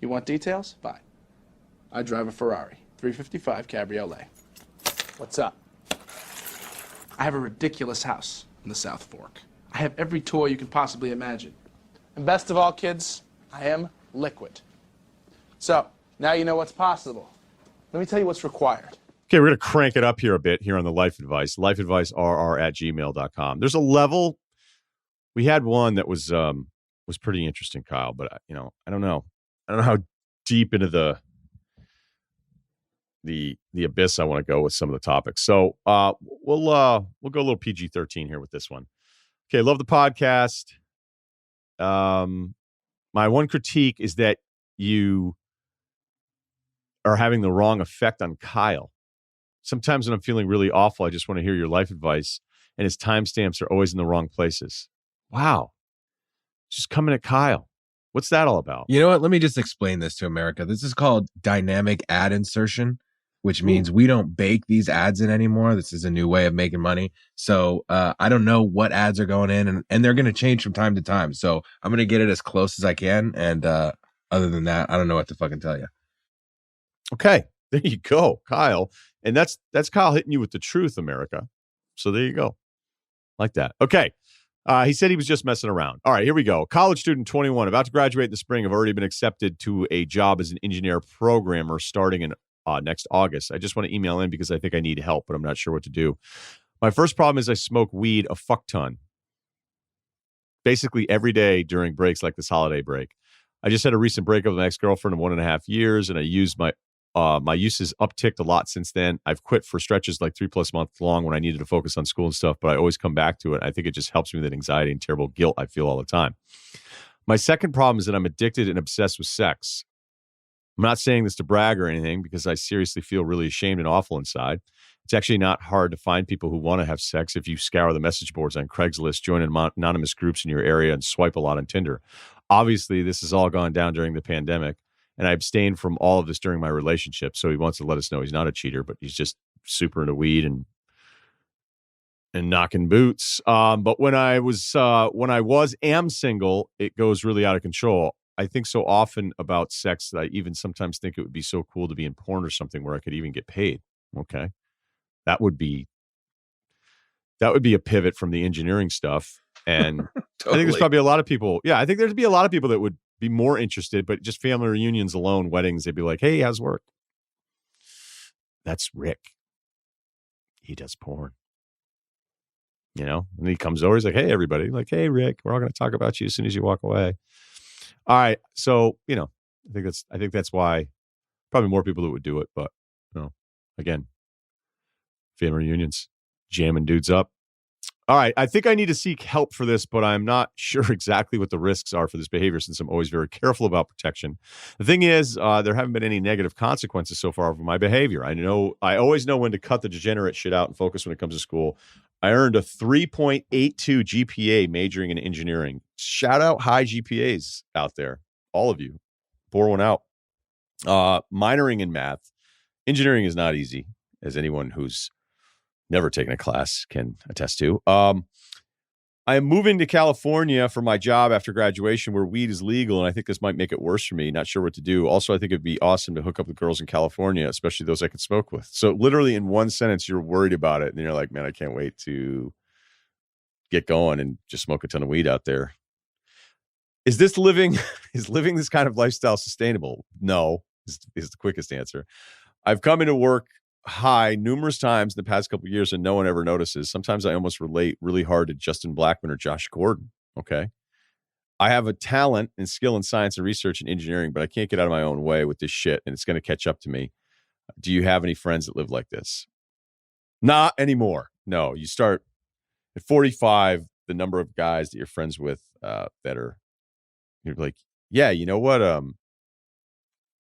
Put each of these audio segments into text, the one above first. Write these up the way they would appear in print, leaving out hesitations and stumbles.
You want details? Fine. I drive a Ferrari 355 Cabriolet. What's up? I have a ridiculous house in the South Fork. I have every toy you can possibly imagine. And best of all, kids, I am liquid. So, now you know what's possible. Let me tell you what's required. Okay, we're going to crank it up here a bit here on the Life Advice. lifeadvicerr@gmail.com. There's a level. We had one that was pretty interesting, Kyle, but I don't know. I don't know how deep into the abyss I want to go with some of the topics. So we'll go a little PG-13 here with this one. Okay, love the podcast. My one critique is that you are having the wrong effect on Kyle. Sometimes when I'm feeling really awful, I just want to hear your life advice, and his timestamps are always in the wrong places. Wow. Just coming at Kyle. What's that all about? You know what? Let me just explain this to America. This is called dynamic ad insertion, which means we don't bake these ads in anymore. This is a new way of making money. So I don't know what ads are going in, and they're going to change from time to time. So I'm going to get it as close as I can. And other than that, I don't know what to fucking tell you. Okay. There you go, Kyle. And that's Kyle hitting you with the truth, America. So there you go. Like that. Okay. He said he was just messing around. All right, here we go. College student 21, about to graduate in the spring. I've already been accepted to a job as an engineer programmer starting in next August. I just want to email in because I think I need help, but I'm not sure what to do. My first problem is I smoke weed a fuck ton. Basically every day during breaks like this holiday break. I just had a recent breakup with my ex-girlfriend of 1.5 years, and I used my use has upticked a lot since then. I've quit for stretches like 3+ months long when I needed to focus on school and stuff, but I always come back to it. I think it just helps me with that anxiety and terrible guilt I feel all the time. My second problem is that I'm addicted and obsessed with sex. I'm not saying this to brag or anything because I seriously feel really ashamed and awful inside. It's actually not hard to find people who want to have sex if you scour the message boards on Craigslist, join anonymous groups in your area, and swipe a lot on Tinder. Obviously, this has all gone down during the pandemic. And I abstained from all of this during my relationship. So he wants to let us know he's not a cheater, but he's just super into weed and knocking boots. But when I am single, it goes really out of control. I think so often about sex that I even sometimes think it would be so cool to be in porn or something where I could even get paid. Okay. That would be a pivot from the engineering stuff. And Totally. I think there's probably a lot of people. Yeah, I think there'd be a lot of people that would be more interested, but just family reunions alone, weddings, they'd be like, hey, how's work? That's Rick. He does porn. And he comes over, he's like, hey, everybody. Like, hey, Rick, we're all going to talk about you as soon as you walk away. All right. So, I think that's why probably more people that would do it. But, again, family reunions, jamming dudes up. All right, I think I need to seek help for this, but I'm not sure exactly what the risks are for this behavior since I'm always very careful about protection. The thing is, there haven't been any negative consequences so far for my behavior. I always know when to cut the degenerate shit out and focus when it comes to school. I earned a 3.82 GPA majoring in engineering. Shout out high GPAs out there, all of you. Pour one out. Minoring in math. Engineering is not easy, as anyone who's never taken a class can attest to. I am moving to California for my job after graduation where weed is legal, and I think this might make it worse for me. Not sure what to do. Also, I think it'd be awesome to hook up with girls in California, especially those I could smoke with. So literally in one sentence, you're worried about it, and you're like, man, I can't wait to get going and just smoke a ton of weed out there. Is living this kind of lifestyle sustainable? No, is the quickest answer. I've come into work high numerous times in the past couple of years and no one ever notices. Sometimes I almost relate really hard to Justin Blackman or Josh Gordon. Okay. I have a talent and skill in science and research and engineering, but I can't get out of my own way with this shit and it's going to catch up to me. Do you have any friends that live like this? Not anymore. No, you start at 45, the number of guys that you're friends with you're like, yeah, you know what?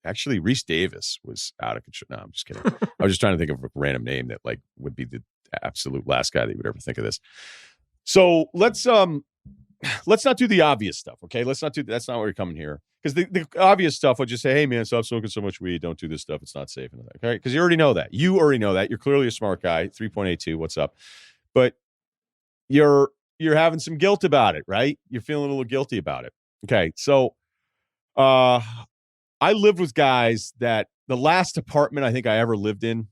Actually, Reese Davis was out of control. No, I'm just kidding. I was just trying to think of a random name that would be the absolute last guy that you would ever think of this. So let's not do the obvious stuff. Okay. That's not why we're coming here. Because the obvious stuff would just say, hey man, stop smoking so much weed. Don't do this stuff. It's not safe. Okay. Because you already know that. You're clearly a smart guy. 3.82. What's up? But you're having some guilt about it, right? You're feeling a little guilty about it. Okay. So, I lived with guys that the last apartment I think I ever lived in,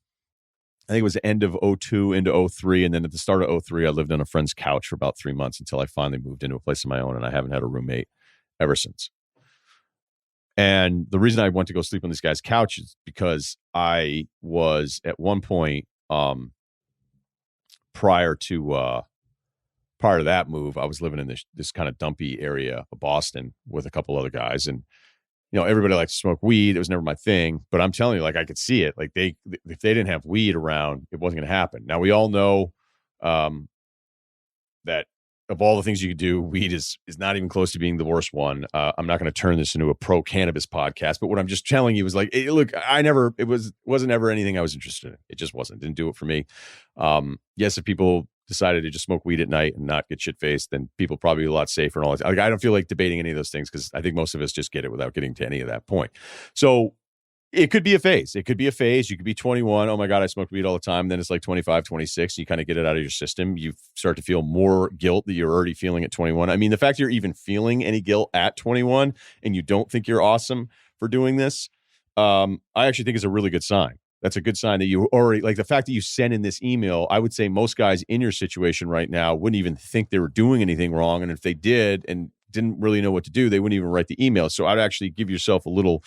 I think it was the end of '02 into '03. And then at the start of '03, I lived on a friend's couch for about 3 months until I finally moved into a place of my own. And I haven't had a roommate ever since. And the reason I went to go sleep on this guy's couch is because I was at one point, prior to that move, I was living in this kind of dumpy area of Boston with a couple other guys. And everybody likes to smoke weed. It was never my thing, but I'm telling you, like, I could see it. Like, if they didn't have weed around, it wasn't going to happen. Now, we all know that of all the things you could do, weed is not even close to being the worst one. I'm not going to turn this into a pro cannabis podcast, but what I'm just telling you is, like, look, it wasn't ever anything I was interested in. It just wasn't. Didn't do it for me. Yes, if people decided to just smoke weed at night and not get shit faced, then people probably a lot safer and all that. Like, I don't feel like debating any of those things because I think most of us just get it without getting to any of that point. So it could be a phase. It could be a phase. You could be 21. Oh my God, I smoke weed all the time. Then it's like 25, 26. You kind of get it out of your system. You start to feel more guilt that you're already feeling at 21. I mean, the fact you're even feeling any guilt at 21 and you don't think you're awesome for doing this, I actually think is a really good sign. That's a good sign that you already, like, the fact that you sent in this email. I would say most guys in your situation right now wouldn't even think they were doing anything wrong. And if they did and didn't really know what to do, they wouldn't even write the email. So I'd actually give yourself a little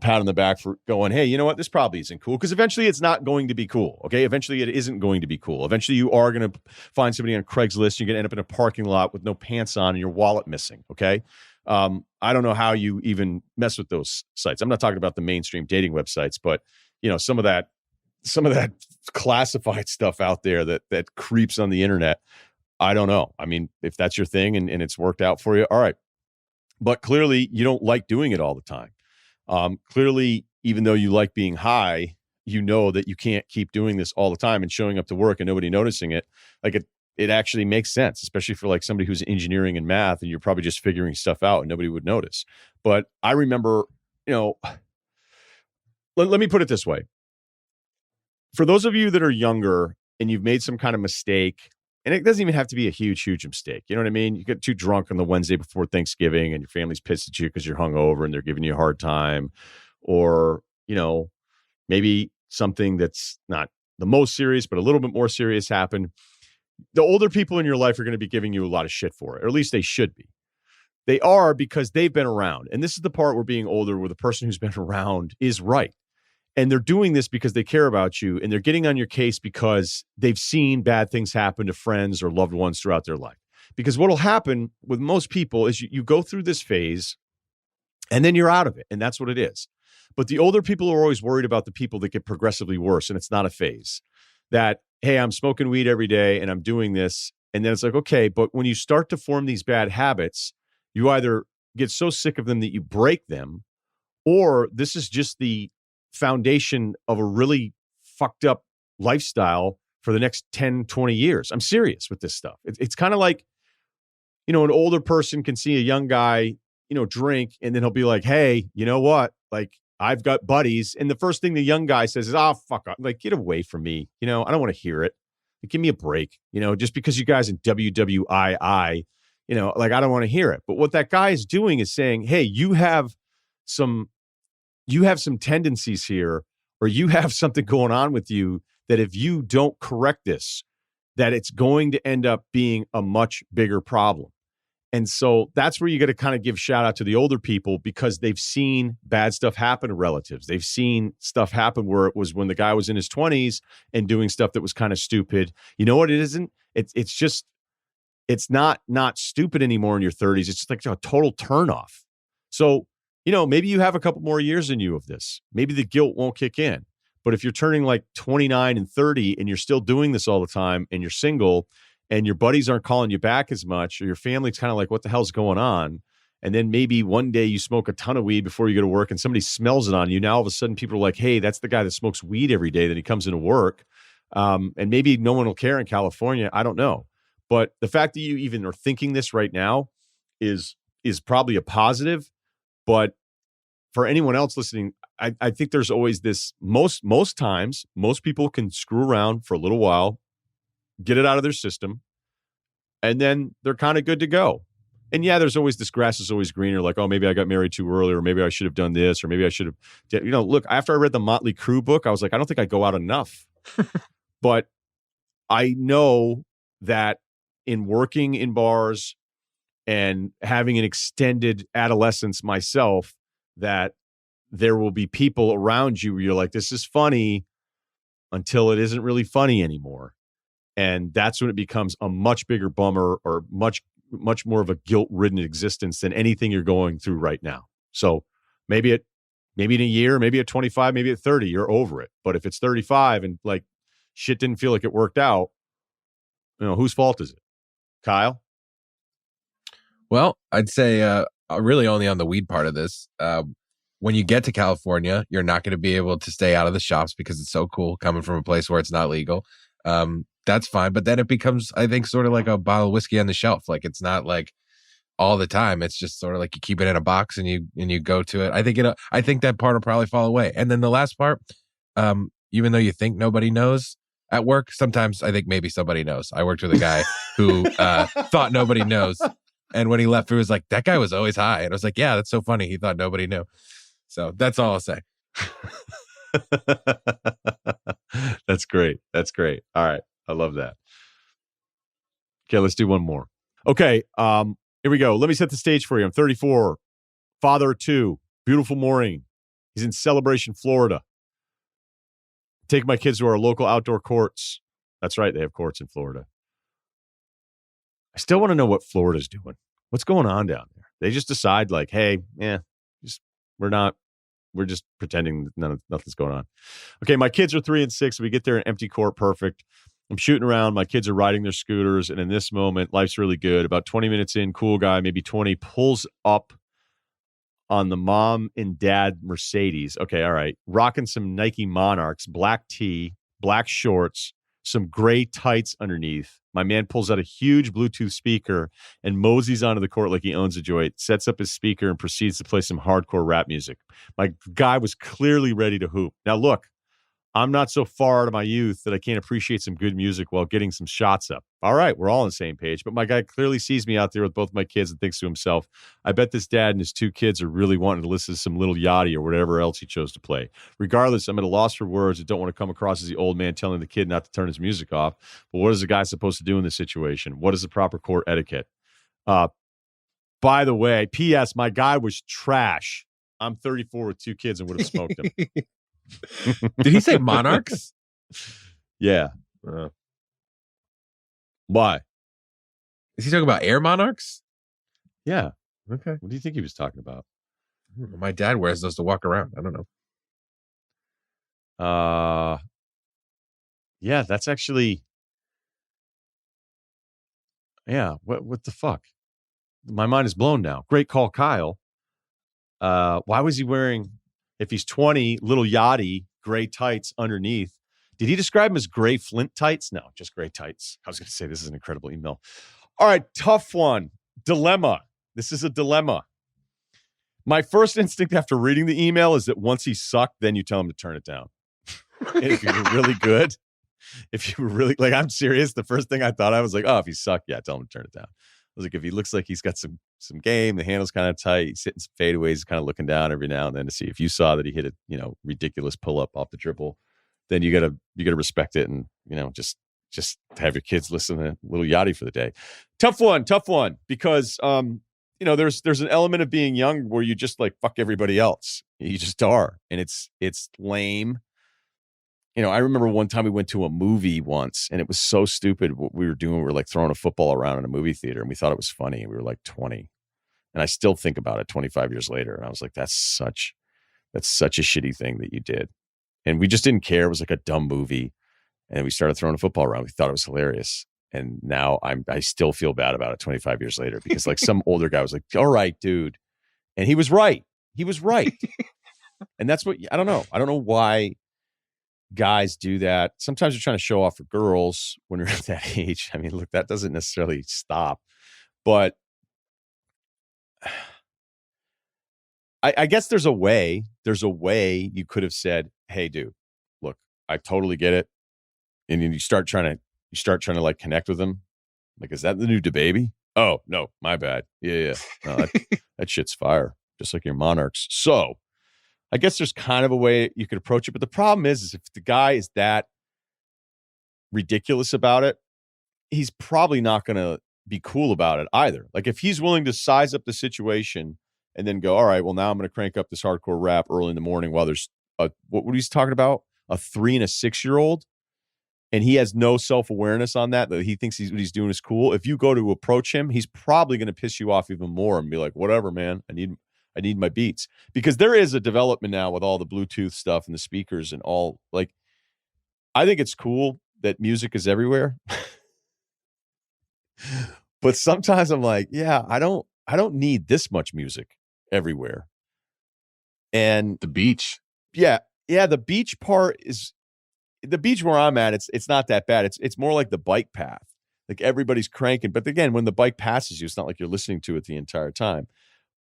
pat on the back for going, hey, you know what? This probably isn't cool. Because eventually it's not going to be cool. Okay. Eventually it isn't going to be cool. Eventually you are going to find somebody on Craigslist. You're going to end up in a parking lot with no pants on and your wallet missing. Okay. I don't know how you even mess with those sites. I'm not talking about the mainstream dating websites, but some of that classified stuff out there that creeps on the internet. I don't know. I mean, if that's your thing and it's worked out for you, all right. But clearly you don't like doing it all the time. Clearly, even though you like being high, you know that you can't keep doing this all the time and showing up to work and nobody noticing it. Like, it actually makes sense, especially for like somebody who's engineering and math and you're probably just figuring stuff out and nobody would notice. But I remember, let me put it this way. For those of you that are younger and you've made some kind of mistake, and it doesn't even have to be a huge mistake. You know what I mean? You get too drunk on the Wednesday before Thanksgiving and your family's pissed at you because you're hungover and they're giving you a hard time. Or, maybe something that's not the most serious, but a little bit more serious happened. The older people in your life are going to be giving you a lot of shit for it, or at least they should be. They are, because they've been around. And this is the part where being older, where the person who's been around is right. And they're doing this because they care about you, and they're getting on your case because they've seen bad things happen to friends or loved ones throughout their life. Because what will happen with most people is you go through this phase and then you're out of it. And that's what it is. But the older people are always worried about the people that get progressively worse. And it's not a phase that, hey, I'm smoking weed every day and I'm doing this. And then it's like, okay, but when you start to form these bad habits, you either get so sick of them that you break them, or this is just the foundation of a really fucked up lifestyle for the next 10, 20 years. I'm serious with this stuff. It's kind of like, an older person can see a young guy, drink, and then he'll be like, hey, you know what? Like, I've got buddies. And the first thing the young guy says is, oh, fuck up. Like, get away from me. I don't want to hear it. Like, give me a break. Just because you guys in WWII, like, I don't want to hear it. But what that guy is doing is saying, hey, you have some tendencies here, or you have something going on with you that if you don't correct this, that it's going to end up being a much bigger problem. And so that's where you got to kind of give shout out to the older people, because they've seen bad stuff happen to relatives. They've seen stuff happen where it was when the guy was in his 20s and doing stuff that was kind of stupid. You know what it isn't? It's not stupid anymore in your 30s. It's just like a total turnoff. So, maybe you have a couple more years in you of this. Maybe the guilt won't kick in. But if you're turning like 29 and 30 and you're still doing this all the time and you're single and your buddies aren't calling you back as much, or your family's kind of like, what the hell's going on? And then maybe one day you smoke a ton of weed before you go to work and somebody smells it on you. Now all of a sudden people are like, hey, that's the guy that smokes weed every day. Then he comes into work. And maybe no one will care in California. I don't know. But the fact that you even are thinking this right now is probably a positive. But for anyone else listening, I think there's always this, most times, most people can screw around for a little while, get it out of their system, and then they're kind of good to go. And yeah, there's always this grass is always greener. Like, oh, maybe I got married too early, or maybe I should have done this, or maybe I should have, look, after I read the Motley Crue book, I was like, I don't think I go out enough. But I know that in working in bars and having an extended adolescence myself, that there will be people around you where you're like, this is funny until it isn't really funny anymore. And that's when it becomes a much bigger bummer or much more of a guilt-ridden existence than anything you're going through right now. So maybe in a year, maybe at 25, maybe at 30, you're over it. But if it's 35 and like shit didn't feel like it worked out, whose fault is it? Kyle? Well, I'd say really only on the weed part of this. When you get to California, you're not going to be able to stay out of the shops because it's so cool coming from a place where it's not legal. That's fine. But then it becomes, I think, sort of like a bottle of whiskey on the shelf. Like it's not like all the time. It's just sort of like you keep it in a box and you go to it. I think that part will probably fall away. And then the last part, even though you think nobody knows at work, sometimes I think maybe somebody knows. I worked with a guy who thought nobody knows. And when he left, it was like, that guy was always high. And I was like, yeah, that's so funny. He thought nobody knew. So that's all I'll say. That's great. That's great. All right. I love that. Okay, let's do one more. Okay, here we go. Let me set the stage for you. I'm 34, father of 2, beautiful morning. He's in Celebration, Florida. Take my kids to our local outdoor courts. That's right, they have courts in Florida. I still want to know what Florida's doing. What's going on down there? They just decide like, hey, we're just pretending nothing's going on. Okay, my kids are 3 and 6. We get there, an empty court, perfect. I'm shooting around. My kids are riding their scooters. And in this moment, life's really good. About 20 minutes in, cool guy, maybe 20, pulls up on the mom and dad Mercedes. Okay, all right. Rocking some Nike Monarchs, black tee, black shorts, some gray tights underneath. My man pulls out a huge Bluetooth speaker and moseys onto the court like he owns a joint, sets up his speaker and proceeds to play some hardcore rap music. My guy was clearly ready to hoop. Now, look, I'm not so far out of my youth that I can't appreciate some good music while getting some shots up. All right, we're all on the same page. But my guy clearly sees me out there with both my kids and thinks to himself, I bet this dad and his 2 kids are really wanting to listen to some Little Yachty or whatever else he chose to play. Regardless, I'm at a loss for words and don't want to come across as the old man telling the kid not to turn his music off. But what is a guy supposed to do in this situation? What is the proper court etiquette? By the way, P.S., my guy was trash. I'm 34 with 2 kids and would have smoked him. Did he say Monarchs? Yeah. Why? Is he talking about Air Monarchs? Yeah. Okay. What do you think he was talking about? My dad wears those to walk around. I don't know. Yeah, that's actually. Yeah. What the fuck? My mind is blown now. Great call, Kyle. Why was he wearing, if he's 20, Little Yachty, gray tights underneath? Did he describe them as gray Flint tights? No, just gray tights. I was going to say this is an incredible email. All right, tough one. Dilemma. This is a dilemma. My first instinct after reading the email is that once he sucked, then you tell him to turn it down. And if you were really good, if you were really, like, I'm serious, the first thing I thought, I was like, oh, if he sucked, yeah, tell him to turn it down. I was like, if he looks like he's got some game, the handle's kind of tight, he's hitting some fadeaways, kind of looking down every now and then to see if you saw that he hit a ridiculous pull up off the dribble, then you gotta respect it and just have your kids listen to Little Yachty for the day. Tough one because there's an element of being young where you just like fuck everybody else. You just are, and it's lame. I remember one time we went to a movie once and it was so stupid what we were doing. We were like throwing a football around in a movie theater and we thought it was funny. And we were like 20. And I still think about it 25 years later. And I was like, that's such a shitty thing that you did. And we just didn't care. It was like a dumb movie. And we started throwing a football around. We thought it was hilarious. And now I still feel bad about it 25 years later because like some older guy was like, all right, dude. And he was right. And that's what, I don't know. I don't know why guys do that. Sometimes you're trying to show off for girls when you're at that age. I mean, look, that doesn't necessarily stop, but I guess there's a way you could have said, hey dude, look, I totally get it. And then you start trying to like connect with them. Like, is that the new DaBaby? Oh, no, my bad. Yeah. No, that shit's fire, just like your Monarchs. So I guess there's kind of a way you could approach it. But the problem is if the guy is that ridiculous about it, he's probably not going to be cool about it either. Like if he's willing to size up the situation and then go, all right, well, now I'm going to crank up this hardcore rap early in the morning while there's what he's talking about, a 3 and a 6-year-old, and he has no self-awareness on that he thinks what he's doing is cool. If you go to approach him, he's probably going to piss you off even more and be like, whatever, man, I need my beats. Because there is a development now with all the Bluetooth stuff and the speakers and all. Like, I think it's cool that music is everywhere. But sometimes I'm like, yeah, I don't need this much music everywhere. And The beach. yeah, the beach part is the beach where I'm at. It's not that bad. It's more like the bike path. Like everybody's cranking, but again, when the bike passes you, it's not like you're listening to it the entire time.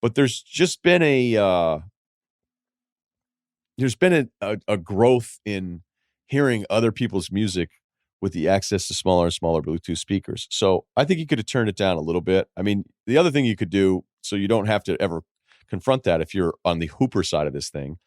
But there's just been a growth in hearing other people's music with the access to smaller and smaller Bluetooth speakers. So I think you could have turned it down a little bit. I mean, the other thing you could do, so you don't have to ever confront that if you're on the Hooper side of this thing,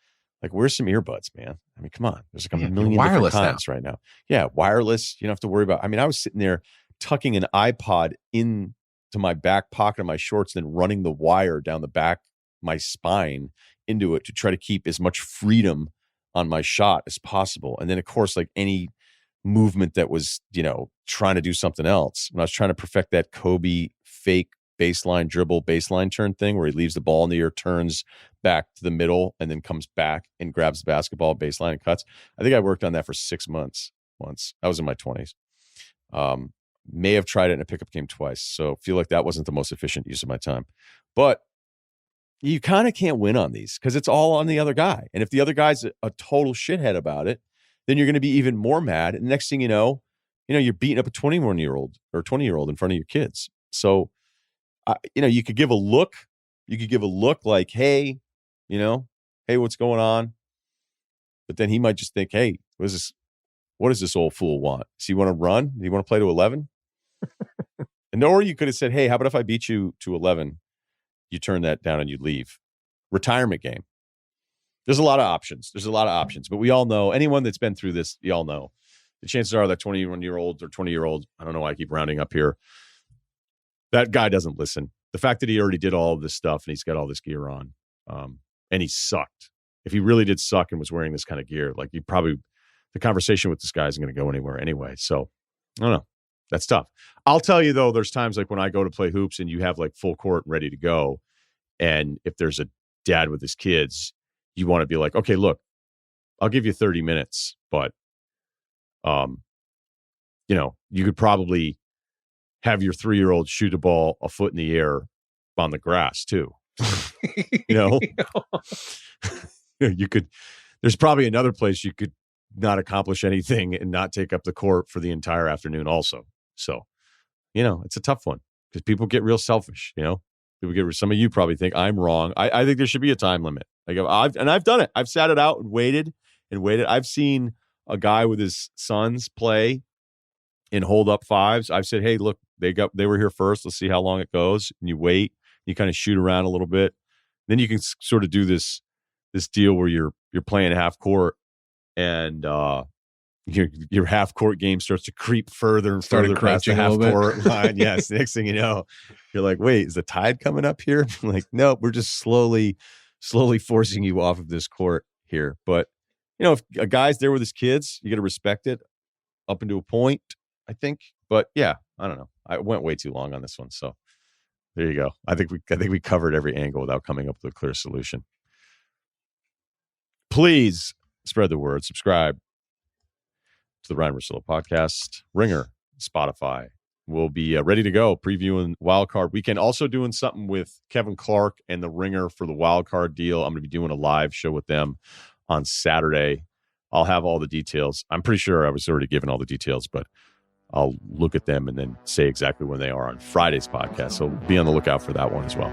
like wear some earbuds, man. I mean, come on. There's like a million wireless different kinds right now. Yeah, wireless. You don't have to worry about. I mean, I was sitting there tucking an iPod into my back pocket of my shorts, then running the wire down the back, my spine into it to try to keep as much freedom on my shot as possible. And then, of course, like any movement that was, trying to do something else. When I was trying to perfect that Kobe fake baseline dribble, baseline turn thing where he leaves the ball in the air, turns back to the middle, and then comes back and grabs the basketball baseline and cuts. I think I worked on that for 6 months once. I was in my 20s. May have tried it in a pickup game twice. So feel like that wasn't the most efficient use of my time. But you kind of can't win on these because it's all on the other guy. And if the other guy's a total shithead about it, then you're going to be even more mad. And next thing you know, you're beating up a 21-year-old or 20-year-old in front of your kids. So, you could give a look. You could give a look like, hey, hey, what's going on? But then he might just think, hey, what does this old fool want? Does he want to run? Do you want to play to 11? And or you could have said, hey, how about if I beat you to 11? You turn that down and you leave. Retirement game. There's a lot of options. But we all know, anyone that's been through this, you all know, the chances are that 21-year-old or 20-year-old, I don't know why I keep rounding up here, that guy doesn't listen. The fact that he already did all of this stuff and he's got all this gear on, and he sucked. If he really did suck and was wearing this kind of gear, like the conversation with this guy isn't going to go anywhere anyway. So I don't know. That's tough. I'll tell you though, there's times like when I go to play hoops and you have like full court ready to go. And if there's a dad with his kids, you want to be like, okay, look, I'll give you 30 minutes, but, you could probably have your 3-year-old shoot a ball a foot in the air on the grass too. You could, there's probably another place you could not accomplish anything and not take up the court for the entire afternoon also. So, it's a tough one because people get real selfish, some of you probably think I'm wrong. I think there should be a time limit. Like I've done it. I've sat it out and waited. I've seen a guy with his sons play in hold up fives. I've said, hey, look, they were here first. Let's see how long it goes. And you wait, you kind of shoot around a little bit. Then you can sort of do this deal where you're playing half court and your half court game starts to creep further and further past the half court line. Yes. Next thing you know, you're like, wait, is the tide coming up here? Like, no, we're just slowly forcing you off of this court here. But if a guy's there with his kids, you got to respect it up into a point, I think. But yeah, I don't know. I went way too long on this one. So there you go. I think we covered every angle without coming up with a clear solution. Please spread the word. Subscribe to the Ryen Russillo podcast. Ringer, Spotify. We'll be ready to go previewing Wild Card Weekend. Also doing something with Kevin Clark and the Ringer for the Wild Card deal. I'm going to be doing a live show with them on Saturday. I'll have all the details. I'm pretty sure I was already given all the details, but I'll look at them and then say exactly when they are on Friday's podcast. So be on the lookout for that one as well.